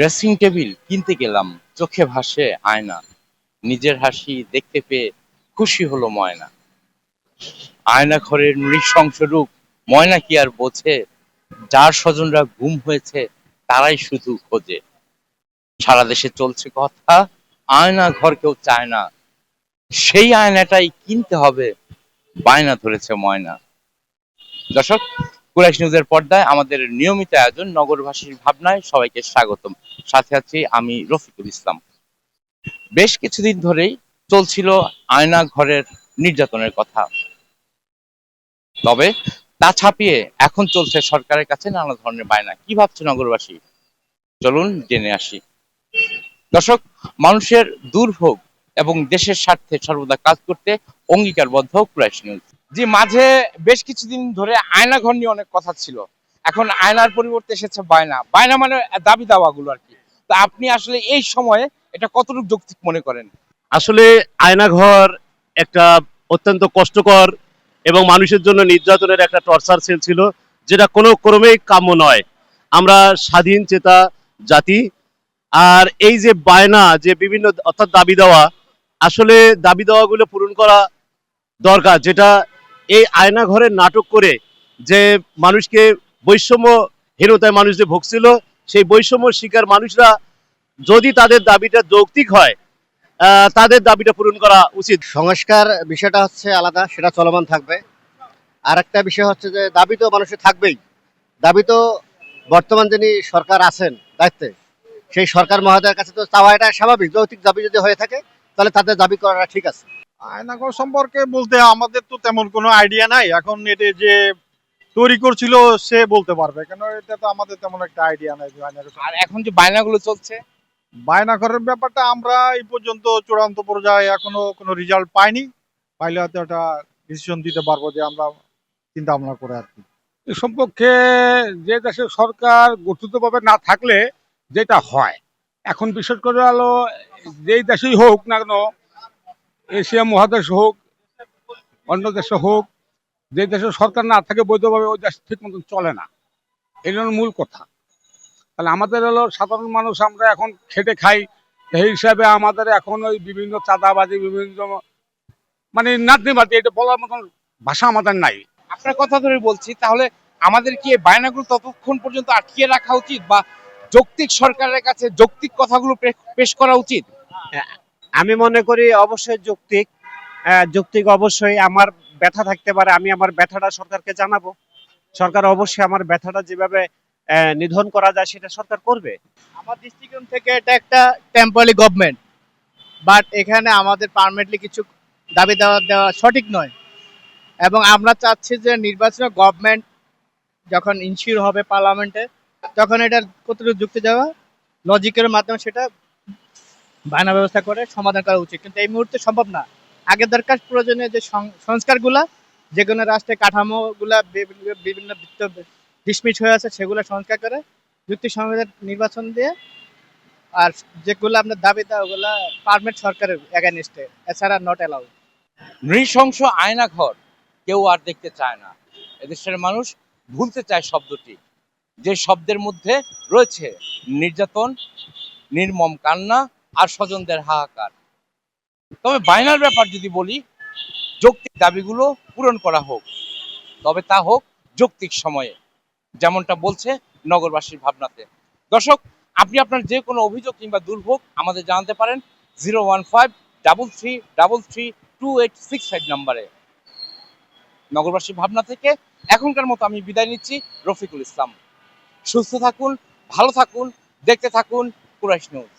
Dressing table কিনতে গেলাম, চোখে ভাসে আয়না, নিজের হাসি দেখতে পেয়ে খুশি হলো ময়না। আয়না ঘরের নৃশংস রূপ ময়না কি আর বোঝে, যার স্বজনরা গুম হয়েছে তারাই শুধু খোঁজে। সারা দেশে চলছে কথা, আয়না ঘর কেউ চায় না, সেই আয়নাটাই কিনতে হবে, বায়না ধরেছে ময়না। দর্শক, কুরাইশ নিউজের পর্দায় আমাদের নিয়মিত আয়োজন নগরবাসীর ভাবনায় সবাইকে স্বাগতম। সাথে আছি আমি রফিকুল ইসলাম। বেশ কিছুদিন ধরেই চলছিল আয়না ঘরের নির্যাতনের কথা, তবে তা ছাপিয়ে এখন চলছে সরকারের কাছে নানা ধরনের বায়না। কি ভাবছে নগরবাসী, চলুন জেনে আসি। দর্শক, মানুষের দুর্ভোগ এবং দেশের স্বার্থে সর্বদা কাজ করতে অঙ্গীকারবদ্ধ কুরাইশ নিউজ। যে মাঝে বেশ কিছুদিন ধরে আয়না ঘর নিয়ে অনেক কথা ছিল, এখন আয়নার পরিবর্তে এসেছে বায়না। বায়না মানে দাবি দাওয়াগুলো আর কি। তো আপনি আসলে এই সময়ে এটা কতটুকু যৌক্তিক মনে করেন? আসলে আয়নাঘর একটা অত্যন্ত কষ্টকর এবং মানুষের জন্য নির্যাতনের একটা টর্চার সেল ছিল, যেটা কোনো ক্রমেই কাম্য নয়। আমরা স্বাধীন চেতা জাতি। আর এই যে বায়না, যে বিভিন্ন অর্থাৎ দাবি দেওয়া, আসলে দাবি দেওয়াগুলো পূরণ করা দরকার, যেটা এই আয়নাঘরে নাটক করে যে মানুষকে বৈষম্যহীনতায় মানুষ যে ভুগছিল, সেই বৈষম্য শিকার মানুষরা যদি তাদের দাবিটা যৌক্তিক হয়, তাদের দাবিটা পূরণ করা উচিত। সংস্কার বিষয়টা হচ্ছে আলাদা, সেটা চলমান থাকবে। আর একটা বিষয় হচ্ছে যে দাবি তো মানুষের থাকবেই। দাবি তো বর্তমান যিনি সরকার আছেন দায়িত্বে, সেই সরকার মহোদয়ের কাছে তো চাওয়া এটা স্বাভাবিক। যৌক্তিক দাবি যদি হয়ে থাকে তাহলে তাদের দাবি করাটা ঠিক আছে। আয়নাঘর সম্পর্কে বলতে আমাদের তো তেমন কোনো আইডিয়া নাই। এখন এটা যে তৈরি করছিল সে বলতে পারবে, কেন এটা তো আমাদের তেমন একটা আইডিয়া নাই যে আয়নাঘর আর এখন যে বায়নাগুলো চলছে, বায়নাঘরের ব্যাপারটা আমরা এই পর্যন্ত চূড়ান্ত পর্যায়ে এখনো কোনো রেজাল্ট পাইনি। পাইলে হয়তো একটা ডিসিশন দিতে পারবো যে আমরা চিন্তা ভাবনা করে আর কি। এ সম্পর্কে যে দেশের সরকার গঠিতভাবে না থাকলে যেটা হয়, এখন বিশেষ করে হলো যেই দেশেই হোক না কেন, এশিয়া মহাদেশ হোক, অন্য দেশে হোক, যে দেশের সরকার না থাকে বৈধভাবে, ওই দেশ ঠিক মতন চলে না। এই জন্য মূল কথা। তাহলে আমাদের হলো সাধারণ মানুষ, আমরা এখন খেটে খাই, সেই হিসাবে আমাদের এখন ওই বিভিন্ন চাঁদাবাজি, বিভিন্ন মানে নাতনিবাজি, এটা বলার মতন ভাষা আমাদের নাই। আপনার কথা ধরে বলছি, তাহলে আমাদের কি এই বায়নাগুলো ততক্ষণ পর্যন্ত আটকিয়ে রাখা উচিত, বা যৌক্তিক সরকারের কাছে যৌক্তিক কথাগুলো পেশ করা উচিত? আমি মনে করি অবশ্যই যৌক্তিক। যৌক্তিক অবশ্যই। আমার ব্যথা থাকতে পারে, আমি আমার ব্যথাটা সরকারকে জানাবো। সরকার অবশ্যই আমার ব্যথাটা যেভাবে নিধন করা যায় সেটা সরকার করবে। আমার দৃষ্টিকোণ থেকে এটা একটা টেম্পোরারি গভর্নমেন্ট, বাট এখানে আমাদের পার্মানেন্টলি কিছু দাবি দেওয়া দেওয়া সঠিক নয়। এবং আমরা চাচ্ছি যে নির্বাচনে গভর্নমেন্ট যখন ইনশিওর হবে পার্লামেন্টে, তখন এটার কতটুকু যুক্তি দেওয়া লজিকের মাধ্যমে সেটা বায়না ব্যবস্থা করে সমাধান করা উচিত। কিন্তু এই মুহূর্তে সম্ভব না। আগে দরকার প্রয়োজনীয় যে সংস্কারগুলা, যেগুলো রাষ্ট্রের কাঠামোগুলা বিভিন্ন ডিসমিস হয়ে আছে, সেগুলো সংস্কার করে যুক্তি সংবিধান নির্বাচন দিয়ে, আর যেগুলো আপনার দাবি দেওয়া ওগুলা পারমানেন্ট সরকারের এগেনস্টে, এছাড়া নট অ্যালাউড। নৃশংস আয়না ঘর কেউ আর দেখতে চায় না। এদেশের মানুষ ভুলতে চায় শব্দটি, যে শব্দের মধ্যে রয়েছে নির্যাতন, নির্মম কান্না আর স্বজনদের হাহাকার। তবে বায়নার ব্যাপার যদি বলি, যৌক্তিক দাবিগুলো পূরণ করা হোক, তবে তা হোক যৌক্তিক সময়ে, যেমনটা বলছে নগরবাসীর ভাবনাতে। দর্শক, আপনি আপনার যে কোনো অভিযোগ কিংবা দুর্ভোগ আমাদের জানাতে পারেন 01533332865 নাম্বারে। নগরবাসীর ভাবনা থেকে এখনকার মতো আমি বিদায় নিচ্ছি। রফিকুল ইসলাম। সুস্থ থাকুন, ভালো থাকুন, দেখতে থাকুন কুরাইশ নিউজ।